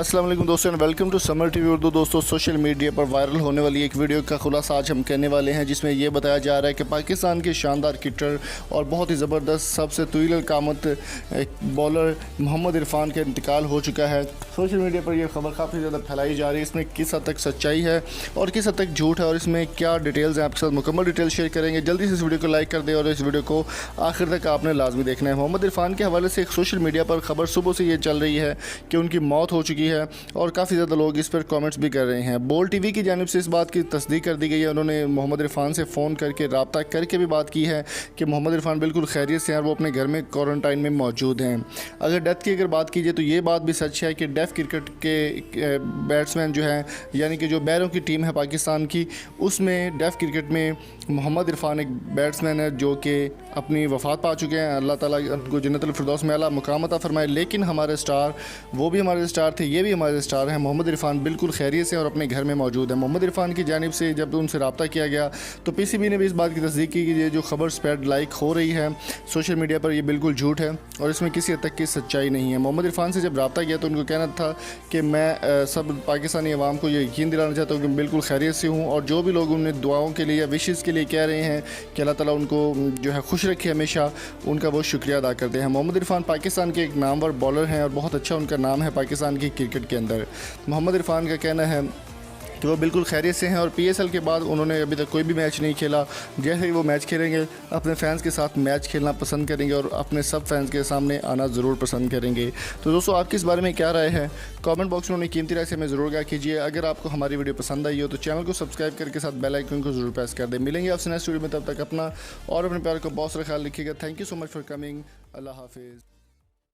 अस्सलाम वालेकुम दोस्तों, welcome to Samar TV Urdu. दोस्तों, सोशल मीडिया पर वायरल होने वाली एक वीडियो का खुलासा आज हम कहने वाले हैं, जिसमें ये बताया जा रहा है कि पाकिस्तान के शानदार क्रिकेटर और बहुत ही ज़बरदस्त सबसे तवील कामत बॉलर मोहम्मद इरफान का इंतकाल हो चुका है। सोशल मीडिया पर यह खबर काफ़ी ज़्यादा फैलाई जा रही है। इसमें किस हद तक सच्चाई है और किस हद तक झूठ है और इसमें क्या डिटेल्स हैं, आपके साथ मुकम्मल डिटेल शेयर करेंगे। जल्दी से इस वीडियो को लाइक कर दें और इस वीडियो को आखिर तक आपने लाजमी देखना है। मोहम्मद इरफान के हवाले से एक सोशल मीडिया पर खबर सुबह से ये चल रही है कि उनकी मौत हो चुकी है और काफ़ी ज़्यादा लोग इस पर कमेंट्स भी कर रहे हैं। बोल टीवी की जानिब से इस बात की तस्दीक कर दी गई है। उन्होंने मोहम्मद इरफान से फ़ोन करके रब्ता करके भी बात की है कि मोहम्मद इरफान बिल्कुल खैरियत से हैं और वो अपने घर में क्वारंटाइन में मौजूद हैं। अगर डेथ की बात कीजिए तो ये बात भी सच है कि डेफ क्रिकेट के बैट्समैन जो हैं, यानी कि जो बैरों की टीम है पाकिस्तान की, उसमें डेफ क्रिकेट में मोहम्मद इरफान एक बैट्समैन है जो कि अपनी वफ़ात पा चुके हैं। अल्लाह ताला उनको जन्नतुल फिरदौस में आला मुकाम अता फरमाए। लेकिन हमारे स्टार, वो भी हमारे स्टार थे, ये भी हमारे स्टार हैं। मोहम्मद इरफान बिल्कुल खैरियत से और अपने घर में मौजूद है। मोहम्मद इरफान की जानिब से जब उनसे रब्ता किया गया तो पीसीबी ने भी इस बात की तस्दीक की कि ये जो खबर स्प्रेड लाइक हो रही है सोशल मीडिया पर, ये बिल्कुल झूठ है और इसमें किसी हद तक की सच्चाई नहीं है। मोहम्मद इरफान से जब रब्ता किया तो उनको कहना था कि मैं सब पाकिस्तानी अवाम को ये यकीन दिलाना चाहता हूँ कि बिल्कुल खैरियत से हूँ, और जो भी लोग उन्हें दुआओं के लिए या विशेज़ के लिए कह रहे हैं कि अल्लाह ताला उनको जो है खुश रखे हमेशा, उनका वो शुक्रिया अदा करते हैं। मोहम्मद इरफान पाकिस्तान के एक नामवर बॉलर हैं और बहुत अच्छा उनका नाम है पाकिस्तान की क्रिकेट के अंदर। मोहम्मद इरफान का कहना है कि वो बिल्कुल खैरियत से हैं और पीएसएल के बाद उन्होंने अभी तक कोई भी मैच नहीं खेला। जैसे ही वो मैच खेलेंगे अपने फैंस के साथ मैच खेलना पसंद करेंगे और अपने सब फैंस के सामने आना ज़रूर पसंद करेंगे। तो दोस्तों, आपकी इस बारे में क्या राय है? कमेंट बॉक्स में उन्हें कीमती राय से हमें ज़रूर आगाह कीजिए। अगर आपको हमारी वीडियो पसंद आई हो तो चैनल को सब्सक्राइब करके साथ बेल आइकन को ज़रूर प्रेस कर दें। मिलेंगे आपसे नेक्स्ट वीडियो में, तब तक अपना और अपने प्यार को बहुत सारा ख्याल रखिएगा। Thank you so much for coming. अल्लाह हाफिज़।